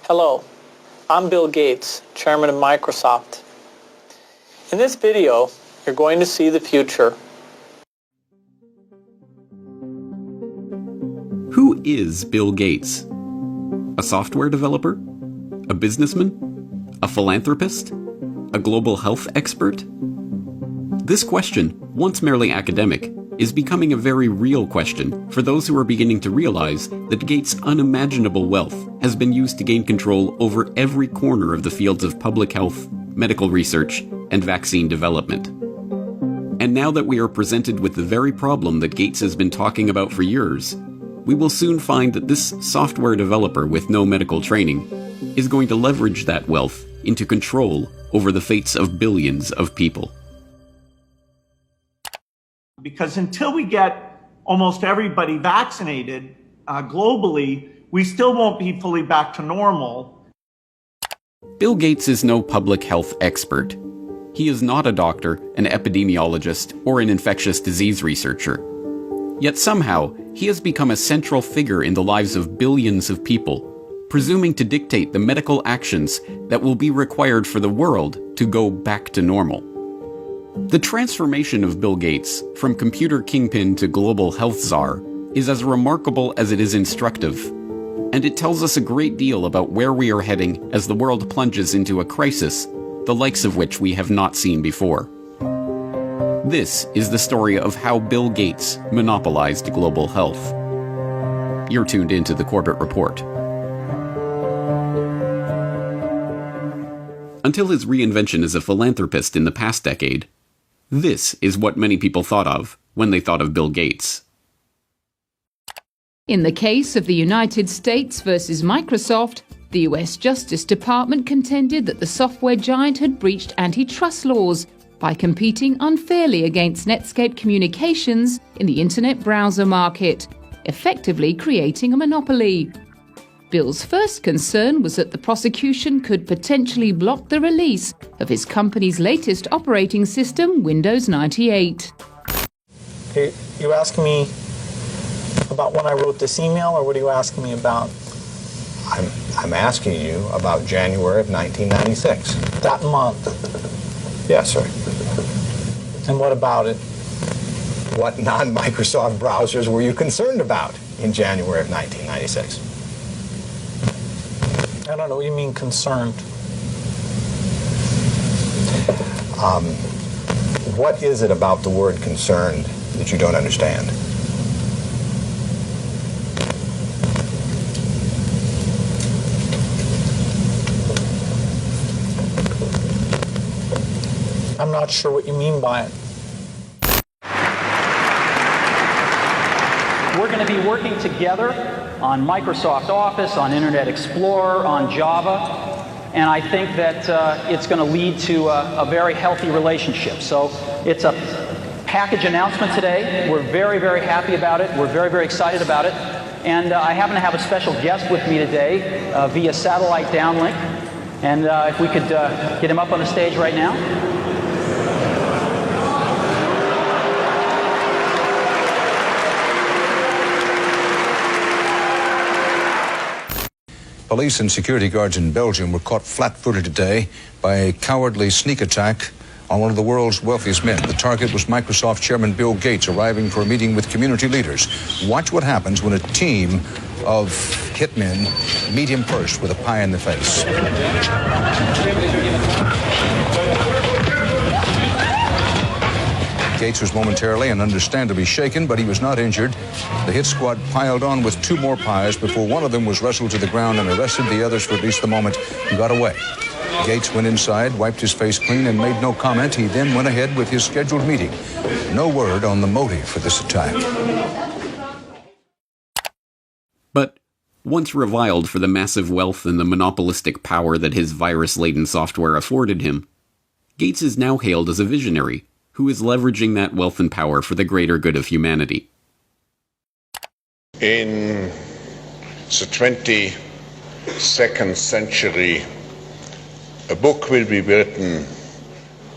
Hello, I'm Bill Gates, Chairman of Microsoft. In this video, you're going to see the future. Who is Bill Gates? A software developer? A businessman? A philanthropist? A global health expert? This question, once merely academic, is becoming a very real question for those who are beginning to realize that Gates' unimaginable wealth has been used to gain control over every corner of the fields of public health, medical research, and vaccine development. And now that we are presented with the very problem that Gates has been talking about for years, we will soon find that this software developer with no medical training is going to leverage that wealth into control over the fates of billions of people. Because until we get almost everybody vaccinated globally, we still won't be fully back to normal. Bill Gates is no public health expert. He is not a doctor, an epidemiologist, or an infectious disease researcher. Yet somehow, he has become a central figure in the lives of billions of people, presuming to dictate the medical actions that will be required for the world to go back to normal. The transformation of Bill Gates from computer kingpin to global health czar is as remarkable as it is instructive, and it tells us a great deal about where we are heading as the world plunges into a crisis, the likes of which we have not seen before. This is the story of how Bill Gates monopolized global health. You're tuned into the Corbett Report. Until his reinvention as a philanthropist in the past decade, this is what many people thought of when they thought of Bill Gates. In the case of the United States versus Microsoft, the US Justice Department contended that the software giant had breached antitrust laws by competing unfairly against Netscape Communications in the internet browser market, effectively creating a monopoly. Bill's first concern was that the prosecution could potentially block the release of his company's latest operating system, Windows 98. Are you asking me about when I wrote this email, or what are you asking me about? I'm asking you about January of 1996. That month. Yes, sir. And what about it? What non-Microsoft browsers were you concerned about in January of 1996? I don't know what you mean concerned. What is it about the word concerned that you don't understand? I'm not sure what you mean by it. We're going to be working together on Microsoft Office, on Internet Explorer, on Java, and I think that it's going to lead to a very healthy relationship. So it's a package announcement today. We're very, very happy about it. We're very, very excited about it. And I happen to have a special guest with me today via satellite downlink. And if we could get him up on the stage right now. Police and security guards in Belgium were caught flat-footed today by a cowardly sneak attack on one of the world's wealthiest men. The target was Microsoft chairman Bill Gates, arriving for a meeting with community leaders. Watch what happens when a team of hitmen meet him first with a pie in the face. Gates was momentarily and understandably shaken, but he was not injured. The hit squad piled on with two more pies before one of them was wrestled to the ground and arrested. The others, for at least the moment, got away. Gates went inside, wiped his face clean, and made no comment. He then went ahead with his scheduled meeting. No word on the motive for this attack. But once reviled for the massive wealth and the monopolistic power that his virus-laden software afforded him, Gates is now hailed as a visionary who is leveraging that wealth and power for the greater good of humanity. In the 22nd century, a book will be written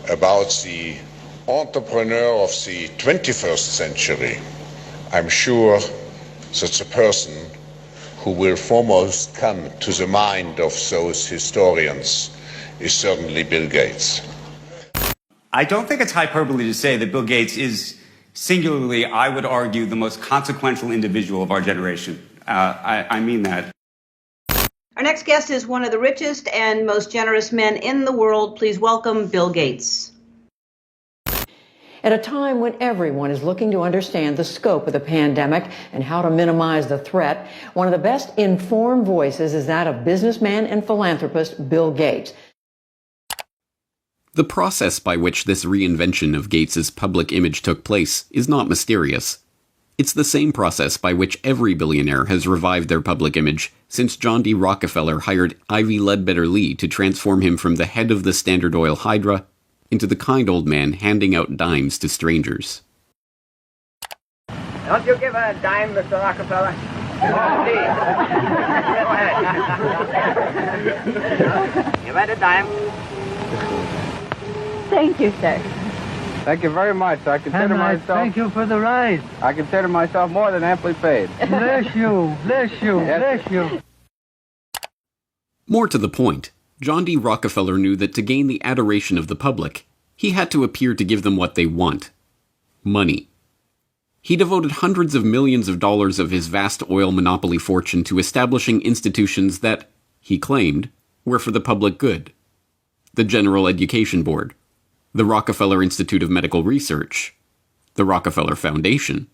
about the entrepreneur of the 21st century. I'm sure that the person who will foremost come to the mind of those historians is certainly Bill Gates. I don't think it's hyperbole to say that Bill Gates is singularly, I would argue, the most consequential individual of our generation. I mean that. Our next guest is one of the richest and most generous men in the world. Please welcome Bill Gates. At a time when everyone is looking to understand the scope of the pandemic and how to minimize the threat, one of the best informed voices is that of businessman and philanthropist Bill Gates. The process by which this reinvention of Gates's public image took place is not mysterious. It's the same process by which every billionaire has revived their public image since John D. Rockefeller hired Ivy Ledbetter Lee to transform him from the head of the Standard Oil Hydra into the kind old man handing out dimes to strangers. Don't you give a dime, Mr. Rockefeller? Please. Go ahead. You read a dime? Thank you, sir. Thank you very much. I consider myself... Thank you for the ride. I consider myself more than amply paid. Bless you, bless you, Yes. bless you. More to the point, John D. Rockefeller knew that to gain the adoration of the public, he had to appear to give them what they want: money. He devoted hundreds of millions of dollars of his vast oil monopoly fortune to establishing institutions that, he claimed, were for the public good. The General Education Board, the Rockefeller Institute of Medical Research, the Rockefeller Foundation.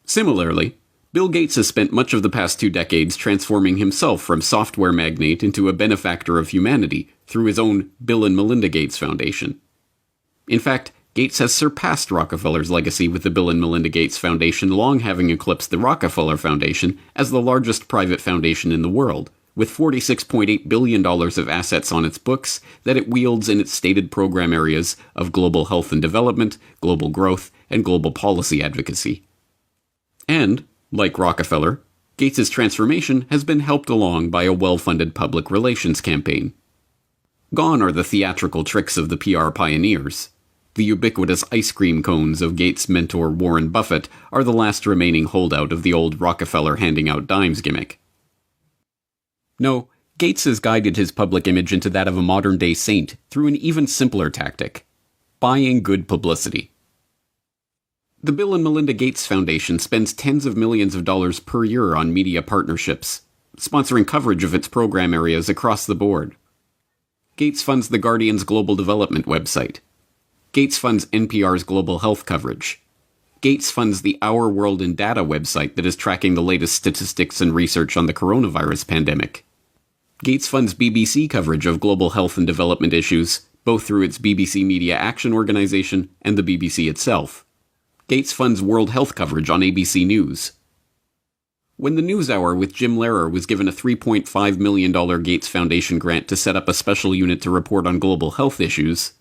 Similarly, Bill Gates has spent much of the past 2 decades transforming himself from software magnate into a benefactor of humanity through his own Bill and Melinda Gates Foundation. In fact, Gates has surpassed Rockefeller's legacy, with the Bill and Melinda Gates Foundation long having eclipsed the Rockefeller Foundation as the largest private foundation in the world, with $46.8 billion of assets on its books that it wields in its stated program areas of global health and development, global growth, and global policy advocacy. And, like Rockefeller, Gates's transformation has been helped along by a well-funded public relations campaign. Gone are the theatrical tricks of the PR pioneers. The ubiquitous ice cream cones of Gates' mentor Warren Buffett are the last remaining holdout of the old Rockefeller handing out dimes gimmick. No, Gates has guided his public image into that of a modern-day saint through an even simpler tactic: buying good publicity. The Bill and Melinda Gates Foundation spends tens of millions of dollars per year on media partnerships, sponsoring coverage of its program areas across the board. Gates funds The Guardian's global development website. Gates funds NPR's global health coverage. Gates funds the Our World in Data website that is tracking the latest statistics and research on the coronavirus pandemic. Gates funds BBC coverage of global health and development issues, both through its BBC Media Action Organization and the BBC itself. Gates funds World Health coverage on ABC News. When the NewsHour with Jim Lehrer was given a $3.5 million Gates Foundation grant to set up a special unit to report on global health issues,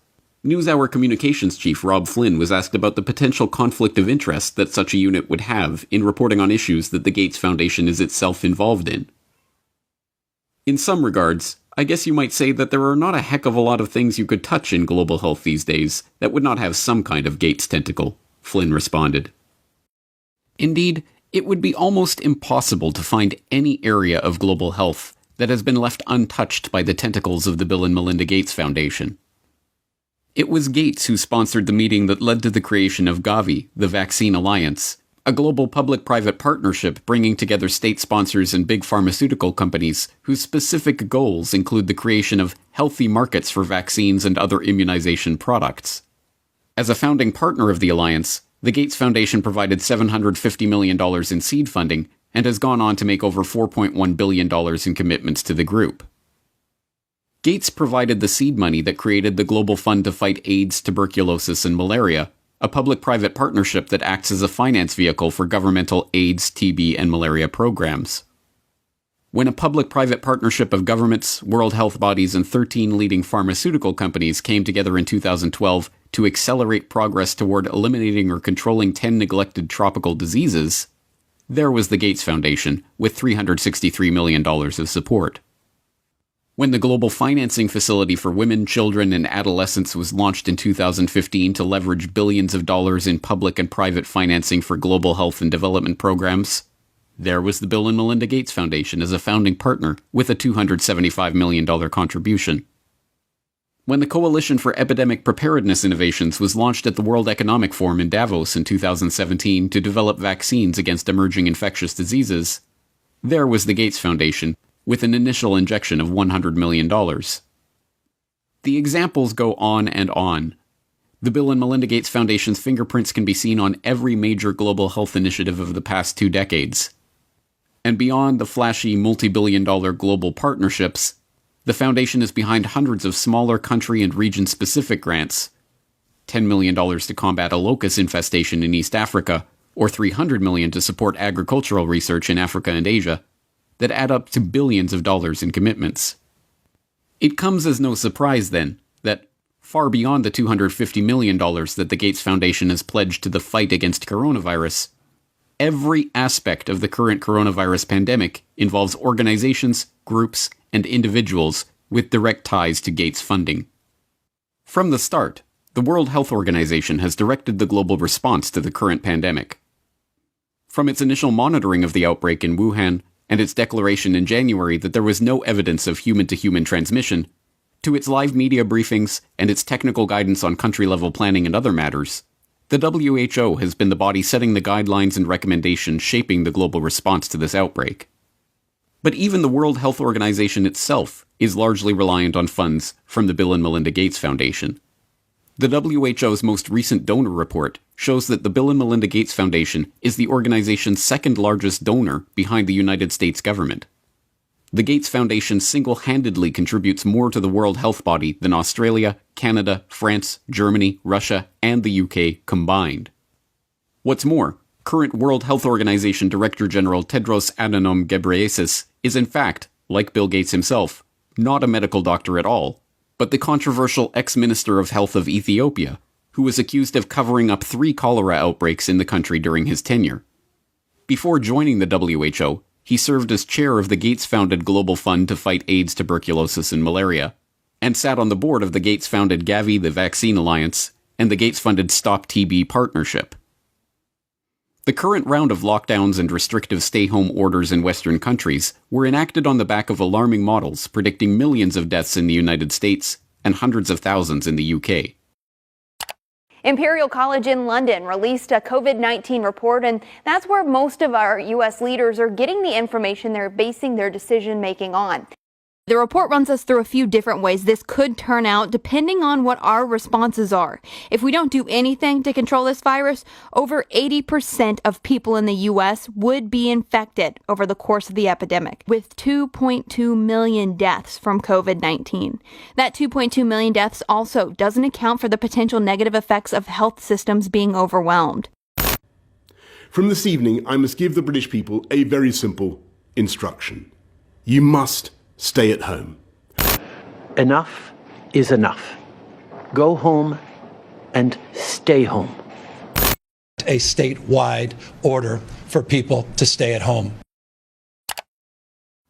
NewsHour communications chief Rob Flynn was asked about the potential conflict of interest that such a unit would have in reporting on issues that the Gates Foundation is itself involved in. In some regards, I guess you might say that there are not a heck of a lot of things you could touch in global health these days that would not have some kind of Gates tentacle, Flynn responded. Indeed, it would be almost impossible to find any area of global health that has been left untouched by the tentacles of the Bill and Melinda Gates Foundation. It was Gates who sponsored the meeting that led to the creation of Gavi, the Vaccine Alliance, a global public-private partnership bringing together state sponsors and big pharmaceutical companies whose specific goals include the creation of healthy markets for vaccines and other immunization products. As a founding partner of the alliance, the Gates Foundation provided $750 million in seed funding and has gone on to make over $4.1 billion in commitments to the group. Gates provided the seed money that created the Global Fund to Fight AIDS, Tuberculosis, and Malaria, a public-private partnership that acts as a finance vehicle for governmental AIDS, TB, and malaria programs. When a public-private partnership of governments, World Health bodies, and 13 leading pharmaceutical companies came together in 2012 to accelerate progress toward eliminating or controlling 10 neglected tropical diseases, there was the Gates Foundation, with $363 million of support. When the Global Financing Facility for Women, Children, and Adolescents was launched in 2015 to leverage billions of dollars in public and private financing for global health and development programs, There was the Bill and Melinda Gates Foundation as a founding partner with a $275 million contribution. When the Coalition for Epidemic Preparedness Innovations was launched at the World Economic Forum in Davos in 2017 to develop vaccines against emerging infectious diseases, there was the Gates Foundation with an initial injection of $100 million. The examples go on and on. The Bill and Melinda Gates Foundation's fingerprints can be seen on every major global health initiative of the past 2 decades. And beyond the flashy multi-billion-dollar global partnerships, the foundation is behind hundreds of smaller country and region-specific grants, $10 million to combat a locust infestation in East Africa, or $300 million to support agricultural research in Africa and Asia, that add up to billions of dollars in commitments. It comes as no surprise, then, that far beyond the $250 million that the Gates Foundation has pledged to the fight against coronavirus, every aspect of the current coronavirus pandemic involves organizations, groups, and individuals with direct ties to Gates funding. From the start, the World Health Organization has directed the global response to the current pandemic. From its initial monitoring of the outbreak in Wuhan and its declaration in January that there was no evidence of human-to-human transmission, to its live media briefings and its technical guidance on country-level planning and other matters, the WHO has been the body setting the guidelines and recommendations shaping the global response to this outbreak. But even the World Health Organization itself is largely reliant on funds from the Bill and Melinda Gates Foundation. The WHO's most recent donor report shows that the Bill and Melinda Gates Foundation is the organization's second largest donor behind the United States government. The Gates Foundation single-handedly contributes more to the World Health Body than Australia, Canada, France, Germany, Russia, and the UK combined. What's more, current World Health Organization Director General Tedros Adhanom Ghebreyesus is in fact, like Bill Gates himself, not a medical doctor at all, but the controversial ex-Minister of Health of Ethiopia, who was accused of covering up 3 cholera outbreaks in the country during his tenure. Before joining the WHO, he served as chair of the Gates-founded Global Fund to fight AIDS, tuberculosis, and malaria, and sat on the board of the Gates-founded Gavi, the Vaccine Alliance, and the Gates-funded Stop TB Partnership. The current round of lockdowns and restrictive stay-home orders in Western countries were enacted on the back of alarming models predicting millions of deaths in the United States and hundreds of thousands in the UK. Imperial College in London released a COVID-19 report, and that's where most of our U.S. leaders are getting the information they're basing their decision-making on. The report runs us through a few different ways this could turn out depending on what our responses are. If we don't do anything to control this virus, over 80% of people in the U.S. would be infected over the course of the epidemic, with 2.2 million deaths from COVID-19. That 2.2 million deaths also doesn't account for the potential negative effects of health systems being overwhelmed. From this evening, I must give the British people a very simple instruction. You must stay at home. Enough is enough. Go home and stay home. A statewide order for people to stay at home.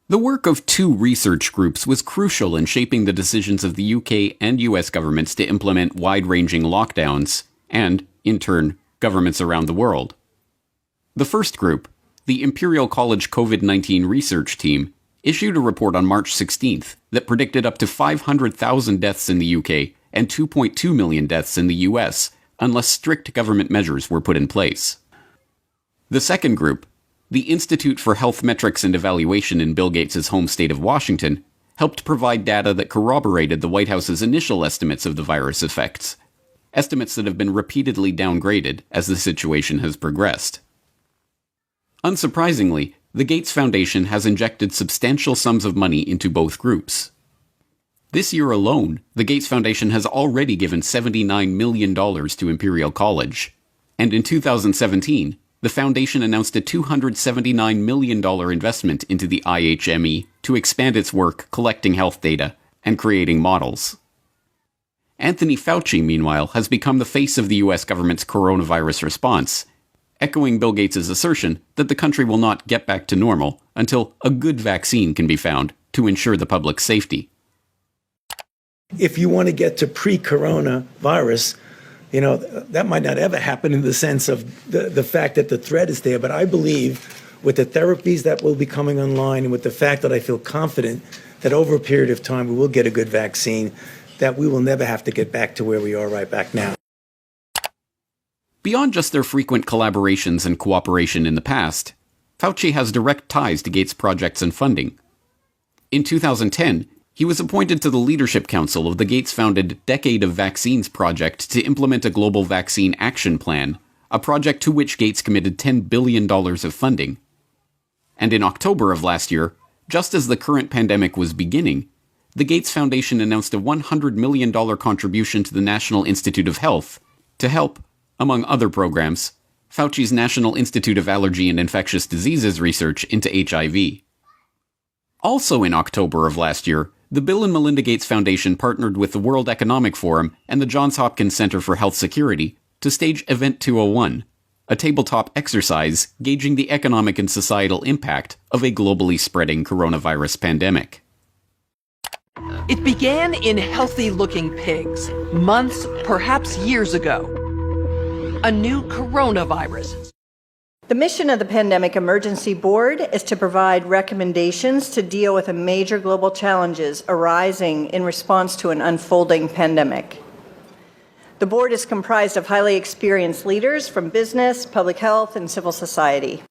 The work of 2 research groups was crucial in shaping the decisions of the UK and US governments to implement wide-ranging lockdowns, and, in turn, governments around the world. The first group, the Imperial College COVID-19 Research Team, issued a report on March 16th that predicted up to 500,000 deaths in the UK and 2.2 million deaths in the US unless strict government measures were put in place. The second group, the Institute for Health Metrics and Evaluation in Bill Gates' home state of Washington, helped provide data that corroborated the White House's initial estimates of the virus effects, estimates that have been repeatedly downgraded as the situation has progressed. Unsurprisingly, the Gates Foundation has injected substantial sums of money into both groups. This year alone, the Gates Foundation has already given $79 million to Imperial College, and in 2017, the foundation announced a $279 million investment into the IHME to expand its work collecting health data and creating models. Anthony Fauci, meanwhile, has become the face of the US government's coronavirus response, echoing Bill Gates' assertion that the country will not get back to normal until a good vaccine can be found to ensure the public's safety. If you want to get to pre-corona virus, that might not ever happen in the sense of the fact that the threat is there, but I believe with the therapies that will be coming online and with the fact that I feel confident that over a period of time we will get a good vaccine, that we will never have to get back to where we are right back now. Beyond just their frequent collaborations and cooperation in the past, Fauci has direct ties to Gates' projects and funding. In 2010, he was appointed to the Leadership Council of the Gates-founded Decade of Vaccines project to implement a global vaccine action plan, a project to which Gates committed $10 billion of funding. And in October of last year, just as the current pandemic was beginning, the Gates Foundation announced a $100 million contribution to the National Institute of Health to help, among other programs, Fauci's National Institute of Allergy and Infectious Diseases research into HIV. Also in October of last year, the Bill and Melinda Gates Foundation partnered with the World Economic Forum and the Johns Hopkins Center for Health Security to stage Event 201, a tabletop exercise gauging the economic and societal impact of a globally spreading coronavirus pandemic. It began in healthy-looking pigs, months, perhaps years ago. A new coronavirus. The mission of the Pandemic Emergency Board is to provide recommendations to deal with the major global challenges arising in response to an unfolding pandemic. The board is comprised of highly experienced leaders from business, public health, and civil society.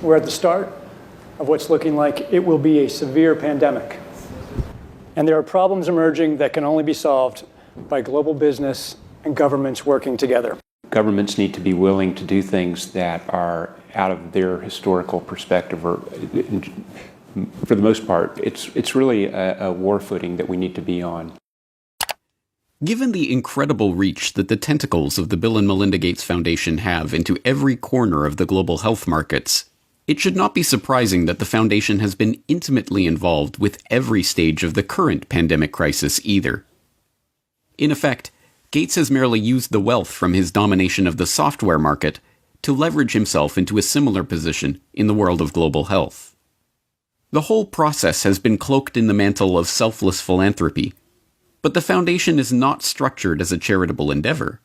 We're at the start of what's looking like it will be a severe pandemic. And there are problems emerging that can only be solved by global business and governments working together. Governments need to be willing to do things that are out of their historical perspective, or for the most part, it's really a war footing that we need to be on. Given the incredible reach that the tentacles of the Bill and Melinda Gates Foundation have into every corner of the global health markets, it should not be surprising that the foundation has been intimately involved with every stage of the current pandemic crisis either. In effect, Gates has merely used the wealth from his domination of the software market to leverage himself into a similar position in the world of global health. The whole process has been cloaked in the mantle of selfless philanthropy, but the foundation is not structured as a charitable endeavor.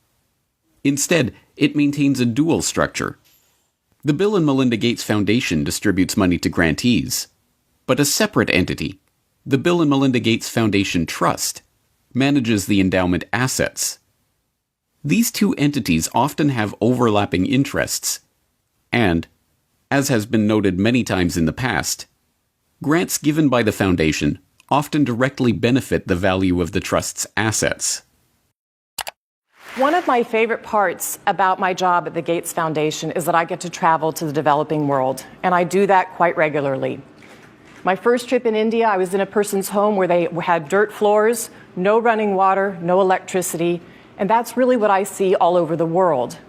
Instead, it maintains a dual structure. The Bill and Melinda Gates Foundation distributes money to grantees, but a separate entity, the Bill and Melinda Gates Foundation Trust, manages the endowment assets. These two entities often have overlapping interests, and, as has been noted many times in the past, grants given by the foundation often directly benefit the value of the trust's assets. One of my favorite parts about my job at the Gates Foundation is that I get to travel to the developing world, and I do that quite regularly. My first trip in India, I was in a person's home where they had dirt floors, no running water, no electricity, and that's really what I see all over the world.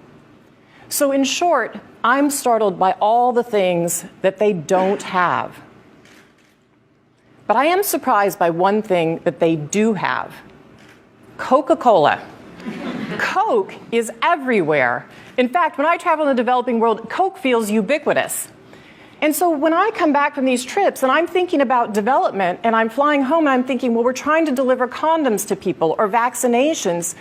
So in short, I'm startled by all the things that they don't have. But I am surprised by one thing that they do have: Coca-Cola. Coke is everywhere. In fact, when I travel in the developing world, Coke feels ubiquitous. And so when I come back from these trips and I'm thinking about development and I'm flying home and I'm thinking, well, we're trying to deliver condoms to people or vaccinations,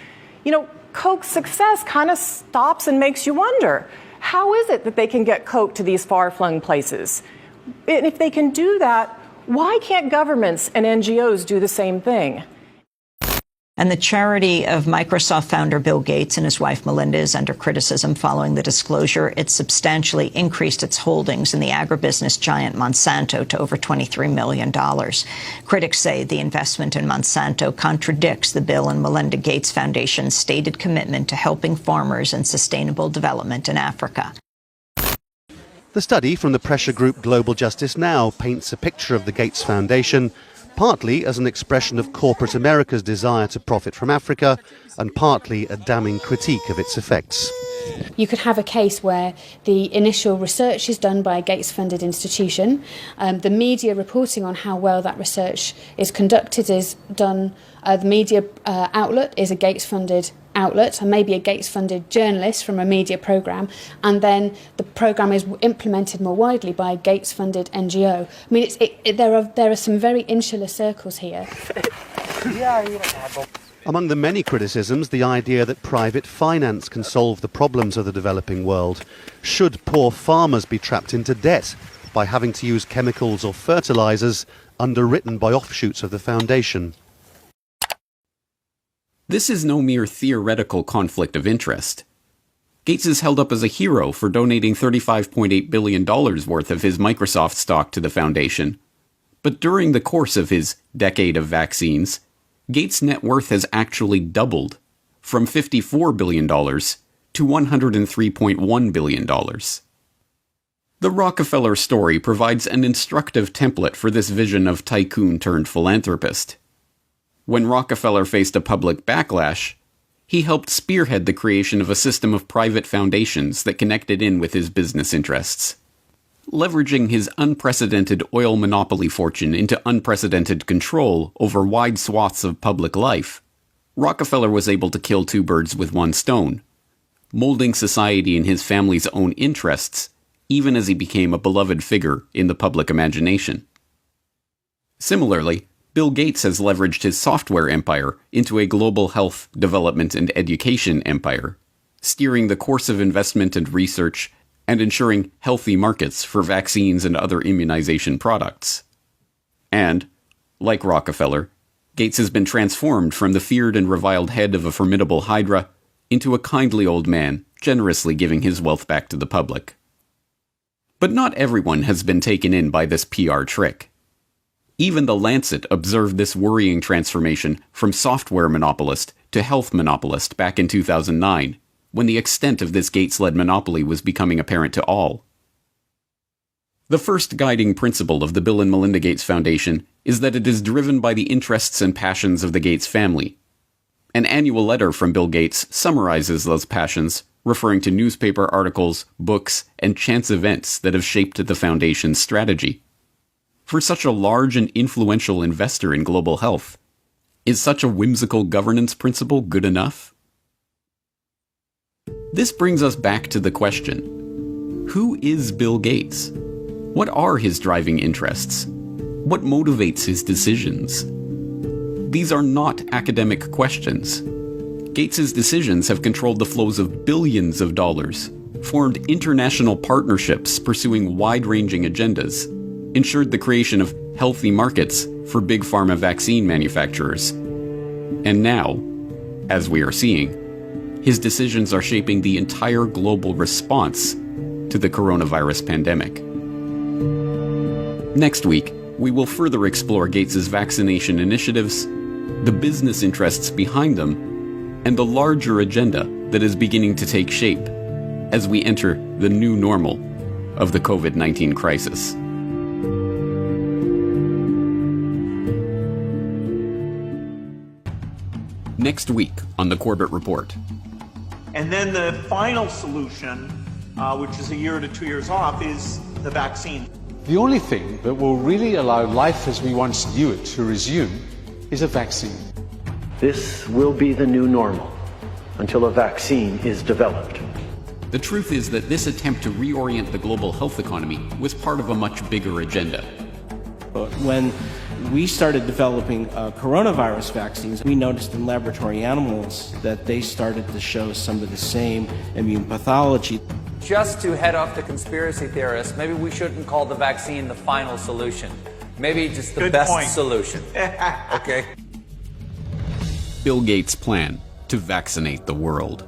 you know, Coke's success kind of stops and makes you wonder, how is it that they can get Coke to these far-flung places? And if they can do that, why can't governments and NGOs do the same thing? And the charity of Microsoft founder Bill Gates and his wife Melinda is under criticism following the disclosure it substantially increased its holdings in the agribusiness giant Monsanto to over $23 million. Critics say the investment in Monsanto contradicts the Bill and Melinda Gates Foundation's stated commitment to helping farmers and sustainable development in Africa. The study from the pressure group Global Justice Now paints a picture of the Gates Foundation partly as an expression of corporate America's desire to profit from Africa, and partly a damning critique of its effects. You could have a case where the initial research is done by a Gates-funded institution, the media reporting on how well that research is conducted is done, the media outlet is a Gates-funded outlet and maybe a Gates-funded journalist from a media programme, and then the programme is implemented more widely by a Gates-funded NGO. I mean, there are some very insular circles here. Among the many criticisms, the idea that private finance can solve the problems of the developing world. Should poor farmers be trapped into debt by having to use chemicals or fertilizers underwritten by offshoots of the foundation? This is no mere theoretical conflict of interest. Gates is held up as a hero for donating $35.8 billion worth of his Microsoft stock to the foundation. But during the course of his decade of vaccines, Gates' net worth has actually doubled, from $54 billion to $103.1 billion. The Rockefeller story provides an instructive template for this vision of tycoon turned philanthropist. When Rockefeller faced a public backlash, he helped spearhead the creation of a system of private foundations that connected in with his business interests. Leveraging his unprecedented oil monopoly fortune into unprecedented control over wide swaths of public life, Rockefeller was able to kill two birds with one stone, molding society in his family's own interests, even as he became a beloved figure in the public imagination. Similarly, Bill Gates has leveraged his software empire into a global health, development, and education empire, steering the course of investment and research and ensuring healthy markets for vaccines and other immunization products. And, like Rockefeller, Gates has been transformed from the feared and reviled head of a formidable hydra into a kindly old man, generously giving his wealth back to the public. But not everyone has been taken in by this PR trick. Even The Lancet observed this worrying transformation from software monopolist to health monopolist back in 2009, when the extent of this Gates-led monopoly was becoming apparent to all. The first guiding principle of the Bill and Melinda Gates Foundation is that it is driven by the interests and passions of the Gates family. An annual letter from Bill Gates summarizes those passions, referring to newspaper articles, books, and chance events that have shaped the Foundation's strategy. For such a large and influential investor in global health, is such a whimsical governance principle good enough? This brings us back to the question: who is Bill Gates? What are his driving interests? What motivates his decisions? These are not academic questions. Gates's decisions have controlled the flows of billions of dollars, formed international partnerships pursuing wide-ranging agendas, ensured the creation of healthy markets for big pharma vaccine manufacturers. And now, as we are seeing, his decisions are shaping the entire global response to the coronavirus pandemic. Next week, we will further explore Gates's vaccination initiatives, the business interests behind them, and the larger agenda that is beginning to take shape as we enter the new normal of the COVID-19 crisis. Next week on the Corbett Report. And then the final solution, which is a year to 2 years off, is the vaccine. The only thing that will really allow life as we once knew it to resume is a vaccine. This will be the new normal until a vaccine is developed. The truth is that this attempt to reorient the global health economy was part of a much bigger agenda. When we started developing coronavirus vaccines, we noticed in laboratory animals that they started to show some of the same immune pathology. Just to head off the conspiracy theorists, maybe we shouldn't call the vaccine the final solution. Maybe just the best solution. Okay? Bill Gates' plan to vaccinate the world.